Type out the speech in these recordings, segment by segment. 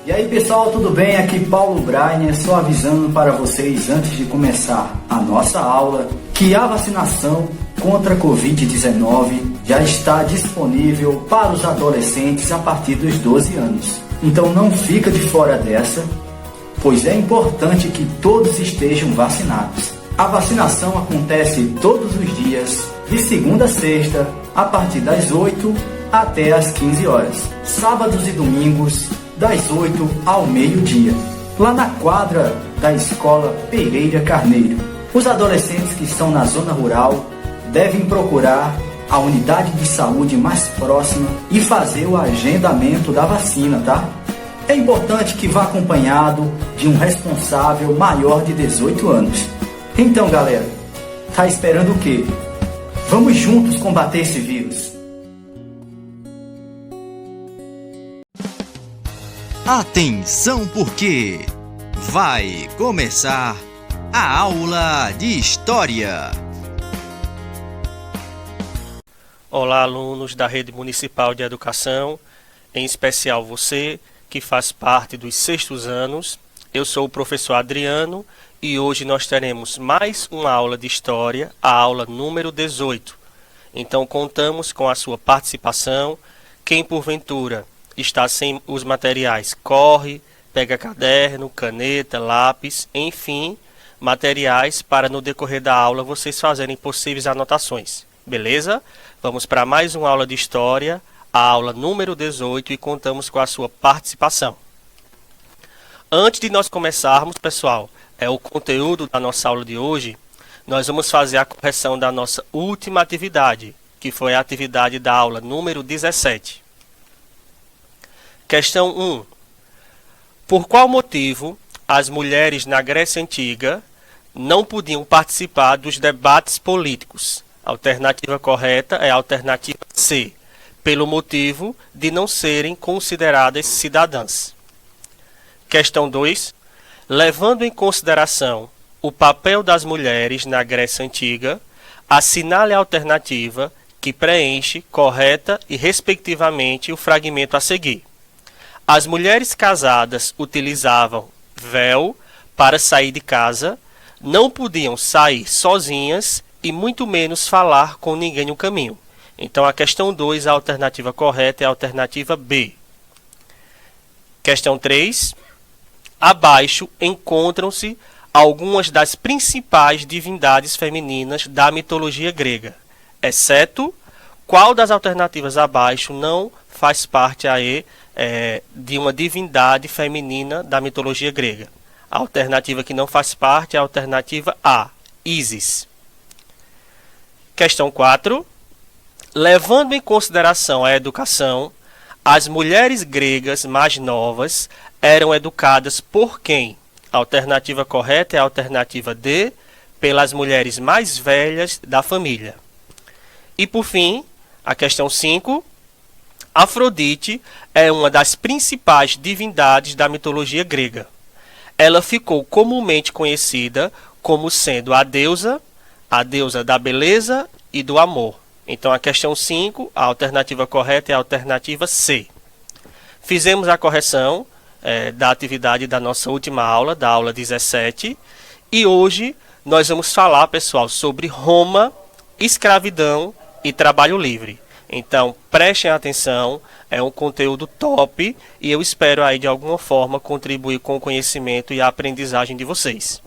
E aí pessoal, tudo bem? Aqui Paulo Brainer, só avisando para vocês antes de começar a nossa aula que a vacinação contra a Covid-19 já está disponível para os adolescentes a partir dos 12 anos. Então não fica de fora dessa, pois é importante que todos estejam vacinados. A vacinação acontece todos os dias, de segunda a sexta, a partir das 8 até as 15 horas. Sábados e domingos, das 8 ao meio-dia, lá na quadra da Escola Pereira Carneiro. Os adolescentes que estão na zona rural devem procurar a unidade de saúde mais próxima e fazer o agendamento da vacina, tá? É importante que vá acompanhado de um responsável maior de 18 anos. Então, galera, tá esperando o quê? Vamos juntos combater esse vírus. Atenção porque vai começar a aula de História. Olá, alunos da Rede Municipal de Educação, em especial você que faz parte dos sextos anos. Eu sou o professor Adriano e hoje nós teremos mais uma aula de História, a aula número 18. Então contamos com a sua participação. Quem porventura está sem os materiais, corre, pega caderno, caneta, lápis, enfim, materiais para no decorrer da aula vocês fazerem possíveis anotações. Beleza? Vamos para mais uma aula de História, a aula número 18, e contamos com a sua participação. Antes de nós começarmos, pessoal, o conteúdo da nossa aula de hoje, nós vamos fazer a correção da nossa última atividade, que foi a atividade da aula número 17. Questão 1. Por qual motivo as mulheres na Grécia Antiga não podiam participar dos debates políticos? A alternativa correta é a alternativa C, pelo motivo de não serem consideradas cidadãs. Questão 2. Levando em consideração o papel das mulheres na Grécia Antiga, assinale a alternativa que preenche correta e respectivamente o fragmento a seguir. As mulheres casadas utilizavam véu para sair de casa, não podiam sair sozinhas e muito menos falar com ninguém no caminho. Então a questão 2, a alternativa correta é a alternativa B. Questão 3. Abaixo encontram-se algumas das principais divindades femininas da mitologia grega, exceto qual das alternativas abaixo não faz parte aí de uma divindade feminina da mitologia grega. A alternativa que não faz parte é a alternativa A, Ísis. Questão 4. Levando em consideração a educação, as mulheres gregas mais novas eram educadas por quem? A alternativa correta é a alternativa D, pelas mulheres mais velhas da família. E por fim, a questão 5. Afrodite é uma das principais divindades da mitologia grega. Ela ficou comumente conhecida como sendo a deusa da beleza e do amor. Então a questão 5, a alternativa correta é a alternativa C. Fizemos a correção da atividade da nossa última aula, da aula 17, e hoje nós vamos falar, pessoal, sobre Roma, escravidão e trabalho livre. Então, prestem atenção, é um conteúdo top e eu espero aí de alguma forma contribuir com o conhecimento e a aprendizagem de vocês.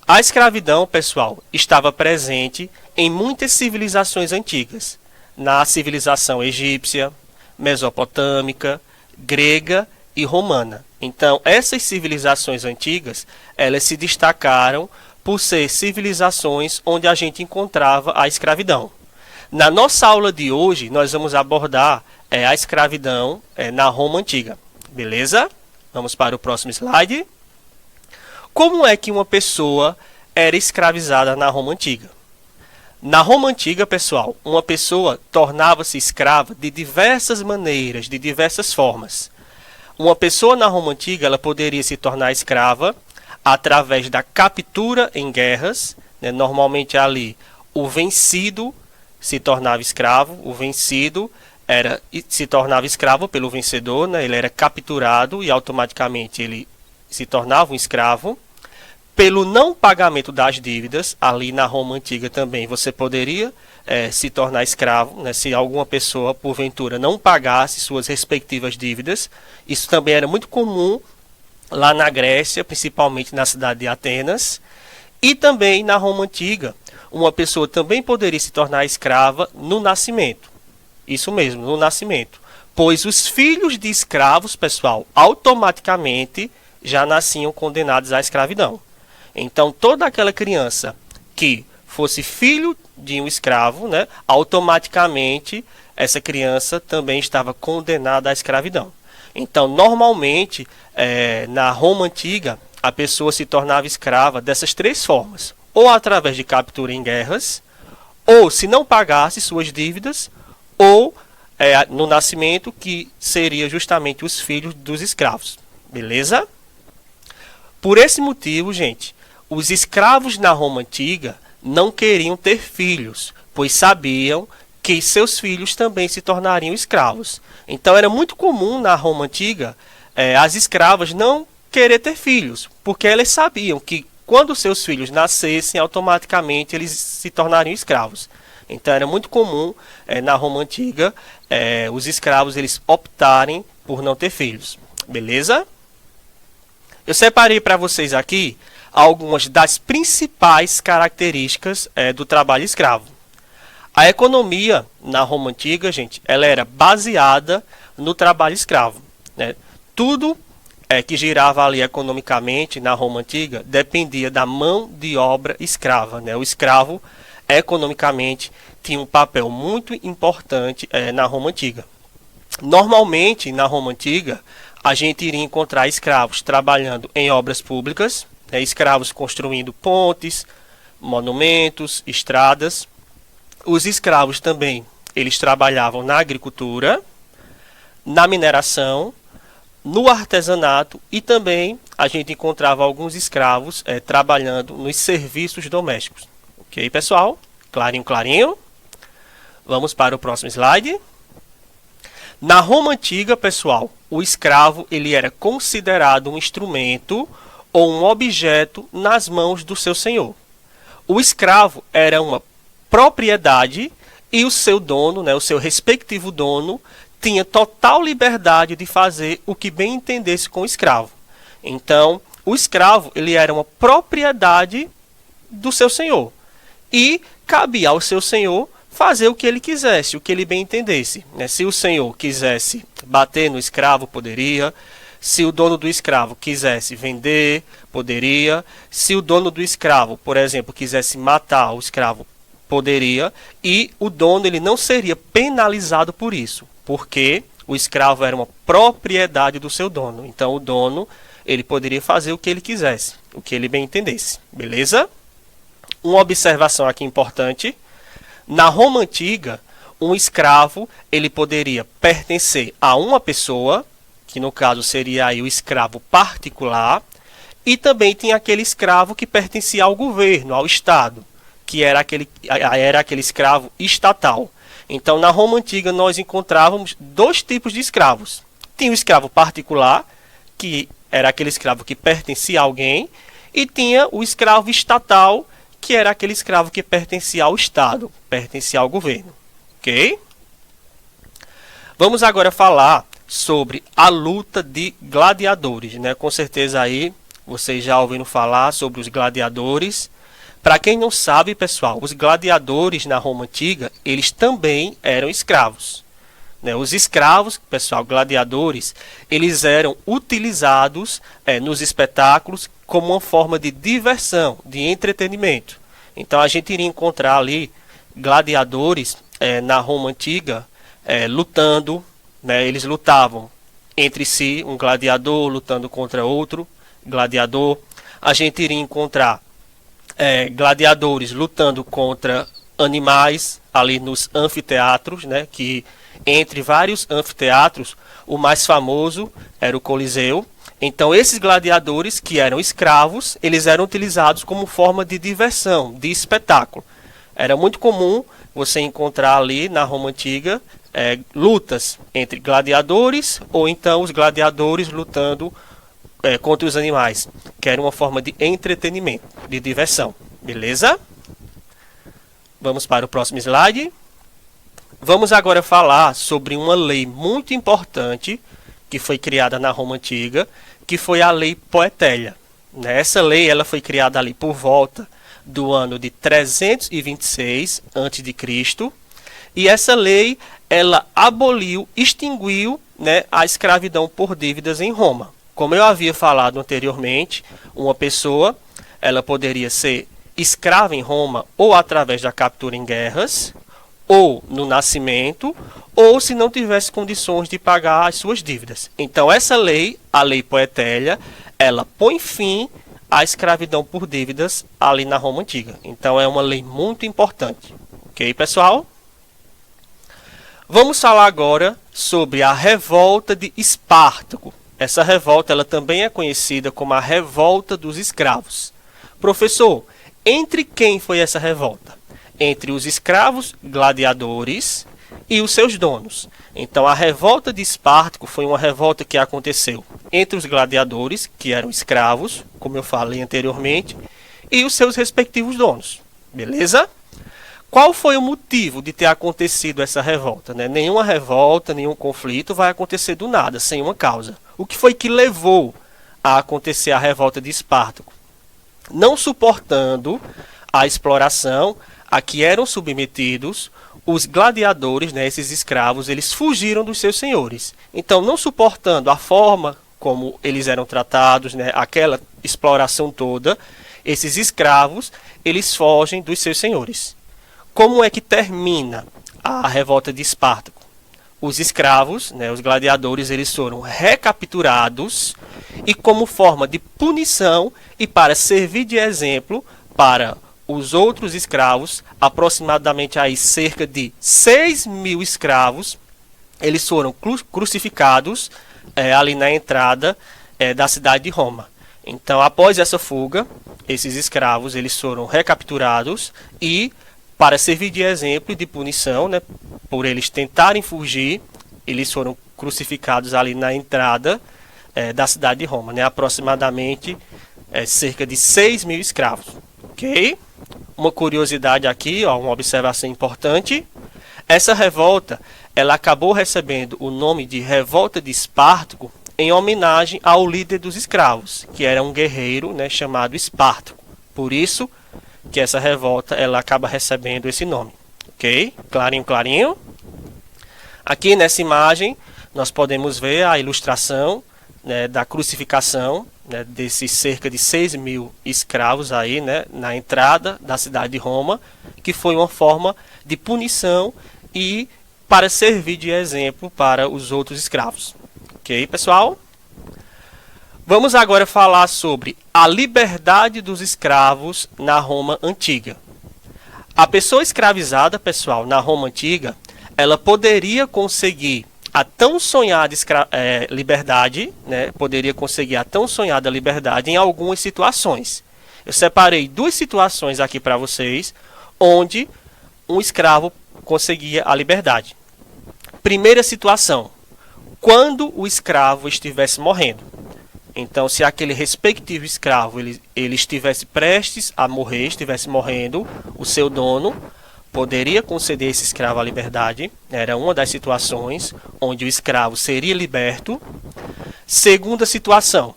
A escravidão, pessoal, estava presente em muitas civilizações antigas, na civilização egípcia, mesopotâmica, grega e romana. Então, essas civilizações antigas, elas se destacaram por ser civilizações onde a gente encontrava a escravidão. Na nossa aula de hoje, nós vamos abordar a escravidão na Roma Antiga. Beleza? Vamos para o próximo slide. Como é que uma pessoa era escravizada na Roma Antiga? Na Roma Antiga, pessoal, uma pessoa tornava-se escrava de diversas maneiras, de diversas formas. Uma pessoa na Roma Antiga ela poderia se tornar escrava através da captura em guerras, né? Normalmente ali o vencido se tornava escravo, o vencido se tornava escravo pelo vencedor, né? Ele era capturado e automaticamente ele se tornava um escravo. Pelo não pagamento das dívidas, ali na Roma Antiga também você poderia se tornar escravo, né? Se alguma pessoa, porventura, não pagasse suas respectivas dívidas. Isso também era muito comum lá na Grécia, principalmente na cidade de Atenas. E também na Roma Antiga, uma pessoa também poderia se tornar escrava no nascimento. Isso mesmo, no nascimento. Pois os filhos de escravos, pessoal, automaticamente já nasciam condenados à escravidão. Então, toda aquela criança que fosse filho de um escravo, né, automaticamente essa criança também estava condenada à escravidão. Então, normalmente, na Roma Antiga, a pessoa se tornava escrava dessas três formas. Ou através de captura em guerras, ou se não pagasse suas dívidas, ou no nascimento, que seria justamente os filhos dos escravos. Beleza? Por esse motivo, gente, os escravos na Roma Antiga não queriam ter filhos, pois sabiam que seus filhos também se tornariam escravos. Então era muito comum na Roma Antiga as escravas não querer ter filhos, porque elas sabiam que quando seus filhos nascessem, automaticamente eles se tornariam escravos. Então era muito comum na Roma Antiga os escravos eles optarem por não ter filhos. Beleza? Eu separei para vocês aqui algumas das principais características do trabalho escravo. A economia na Roma Antiga, gente, ela era baseada no trabalho escravo, né? Tudo que girava ali economicamente na Roma Antiga dependia da mão de obra escrava, né? O escravo, economicamente, tinha um papel muito importante na Roma Antiga. Normalmente, na Roma Antiga, a gente iria encontrar escravos trabalhando em obras públicas, escravos construindo pontes, monumentos, estradas. Os escravos também, eles trabalhavam na agricultura, na mineração, no artesanato e também a gente encontrava alguns escravos trabalhando nos serviços domésticos. Ok, pessoal? Clarinho, clarinho. Vamos para o próximo slide. Na Roma Antiga, pessoal, o escravo ele era considerado um instrumento ou um objeto nas mãos do seu senhor. O escravo era uma propriedade e o seu dono, o seu respectivo dono, tinha total liberdade de fazer o que bem entendesse com o escravo. Então, o escravo ele era uma propriedade do seu senhor e cabia ao seu senhor fazer o que ele quisesse, o que ele bem entendesse. Se o senhor quisesse bater no escravo, poderia. Se o dono do escravo quisesse vender, poderia. Se o dono do escravo, por exemplo, quisesse matar o escravo, poderia. E o dono ele não seria penalizado por isso, porque o escravo era uma propriedade do seu dono. Então o dono ele poderia fazer o que ele quisesse, o que ele bem entendesse. Beleza? Uma observação aqui importante. Na Roma Antiga, um escravo ele poderia pertencer a uma pessoa, que no caso seria aí o escravo particular, e também tinha aquele escravo que pertencia ao governo, ao Estado, que era aquele escravo estatal. Então, na Roma Antiga, nós encontrávamos dois tipos de escravos. Tinha o escravo particular, que era aquele escravo que pertencia a alguém, e tinha o escravo estatal, que era aquele escravo que pertencia ao Estado, pertencia ao governo. Ok? Vamos agora falar sobre a luta de gladiadores, né? Com certeza aí vocês já ouviram falar sobre os gladiadores. Para quem não sabe, pessoal, os gladiadores na Roma Antiga, eles também eram escravos, né? Os escravos, pessoal, gladiadores, eles eram utilizados nos espetáculos como uma forma de diversão, de entretenimento. Então a gente iria encontrar ali gladiadores na Roma Antiga lutando, né? Eles lutavam entre si, um gladiador lutando contra outro gladiador. A gente iria encontrar gladiadores lutando contra animais ali nos anfiteatros, né? Que entre vários anfiteatros, o mais famoso era o Coliseu. Então esses gladiadores que eram escravos, eles eram utilizados como forma de diversão, de espetáculo. Era muito comum você encontrar ali na Roma Antiga lutas entre gladiadores ou então os gladiadores lutando contra os animais, que era uma forma de entretenimento, de diversão. Beleza? Vamos para o próximo slide. Vamos agora falar sobre uma lei muito importante que foi criada na Roma Antiga, que foi a Lei Poetélia. Essa lei ela foi criada ali por volta do ano de 326 a.C. E essa lei ela aboliu, extinguiu, a escravidão por dívidas em Roma. Como eu havia falado anteriormente, uma pessoa ela poderia ser escrava em Roma ou através da captura em guerras, ou no nascimento, ou se não tivesse condições de pagar as suas dívidas. Então essa lei, a Lei Poetélia, ela põe fim à escravidão por dívidas ali na Roma Antiga. Então é uma lei muito importante. Ok, pessoal? Vamos falar agora sobre a revolta de Espartaco. Essa revolta ela também é conhecida como a revolta dos escravos. Professor, entre quem foi essa revolta? Entre os escravos gladiadores e os seus donos. Então a revolta de Espartaco foi uma revolta que aconteceu entre os gladiadores, que eram escravos, como eu falei anteriormente, e os seus respectivos donos. Beleza? Qual foi o motivo de ter acontecido essa revolta? Nenhuma revolta, nenhum conflito vai acontecer do nada, sem uma causa. O que foi que levou a acontecer a revolta de Espartaco? Não suportando a exploração a que eram submetidos, os gladiadores, esses escravos, eles fugiram dos seus senhores. Então, não suportando a forma como eles eram tratados, aquela exploração toda, esses escravos, eles fogem dos seus senhores. Como é que termina a revolta de Espartaco? Os escravos, os gladiadores, eles foram recapturados e como forma de punição e para servir de exemplo para os outros escravos, aproximadamente aí cerca de 6.000 escravos, eles foram crucificados ali na entrada da cidade de Roma. Então, após essa fuga, esses escravos eles foram recapturados e, para servir de exemplo e de punição, por eles tentarem fugir, eles foram crucificados ali na entrada da cidade de Roma, aproximadamente cerca de 6.000 escravos. Ok? Uma curiosidade aqui, uma observação importante. Essa revolta ela acabou recebendo o nome de Revolta de Espartaco em homenagem ao líder dos escravos, que era um guerreiro chamado Espartaco. Por isso que essa revolta ela acaba recebendo esse nome. Ok? Clarinho, clarinho. Aqui nessa imagem nós podemos ver a ilustração da crucificação desses cerca de 6.000 escravos aí, na entrada da cidade de Roma, que foi uma forma de punição e para servir de exemplo para os outros escravos. Ok, pessoal? Vamos agora falar sobre a liberdade dos escravos na Roma Antiga. A pessoa escravizada, pessoal, na Roma Antiga, ela poderia conseguir a tão sonhada liberdade, poderia conseguir a tão sonhada liberdade em algumas situações. Eu separei duas situações aqui para vocês, onde um escravo conseguia a liberdade. Primeira situação, quando o escravo estivesse morrendo. Então, se aquele respectivo escravo ele estivesse prestes a morrer, estivesse morrendo, o seu dono poderia conceder esse escravo a liberdade. Era uma das situações onde o escravo seria liberto. Segunda situação,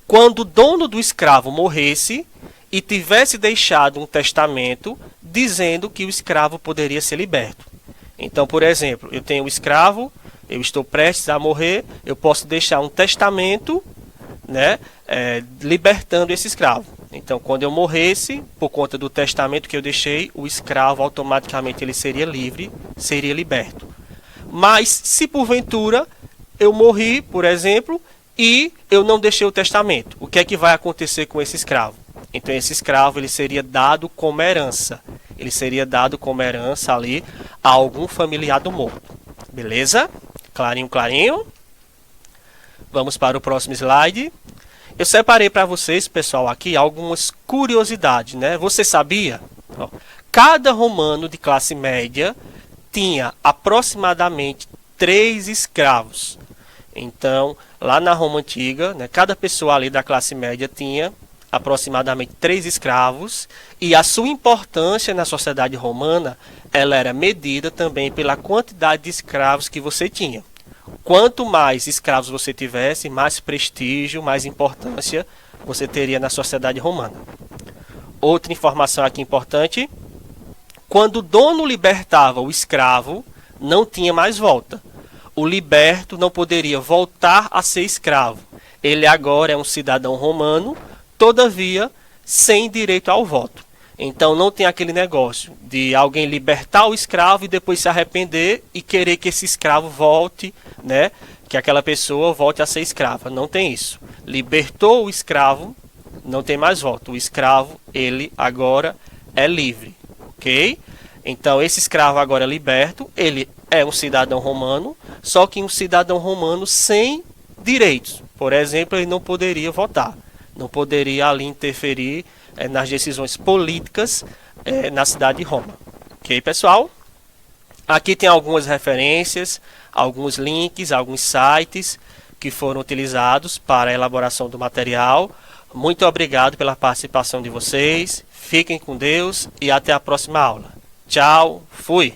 quando o dono do escravo morresse e tivesse deixado um testamento dizendo que o escravo poderia ser liberto. Então, por exemplo, eu tenho um escravo, eu estou prestes a morrer, eu posso deixar um testamento, libertando esse escravo. Então, quando eu morresse, por conta do testamento que eu deixei, o escravo automaticamente ele seria livre, seria liberto. Mas, se porventura eu morri, por exemplo, e eu não deixei o testamento, o que é que vai acontecer com esse escravo? Então, esse escravo ele seria dado como herança. Ele seria dado como herança ali a algum familiar do morto. Beleza? Clarinho, clarinho. Vamos para o próximo slide. Eu separei para vocês, pessoal, aqui algumas curiosidades, Você sabia? Cada romano de classe média tinha aproximadamente 3 escravos. Então, lá na Roma Antiga, né, cada pessoa ali da classe média tinha aproximadamente 3 escravos, e a sua importância na sociedade romana, ela era medida também pela quantidade de escravos que você tinha. Quanto mais escravos você tivesse, mais prestígio, mais importância você teria na sociedade romana. Outra informação aqui importante: quando o dono libertava o escravo, não tinha mais volta. O liberto não poderia voltar a ser escravo. Ele agora é um cidadão romano, todavia sem direito ao voto. Então não tem aquele negócio de alguém libertar o escravo e depois se arrepender e querer que esse escravo volte, né? Que aquela pessoa volte a ser escrava. Não tem isso. Libertou o escravo, não tem mais voto. O escravo, ele agora é livre, ok? Então esse escravo agora é liberto, ele é um cidadão romano, só que um cidadão romano sem direitos. Por exemplo, ele não poderia votar, não poderia ali interferir nas decisões políticas na cidade de Roma. Ok, pessoal? Aqui tem algumas referências, alguns links, alguns sites que foram utilizados para a elaboração do material. Muito obrigado pela participação de vocês. Fiquem com Deus e até a próxima aula. Tchau, fui!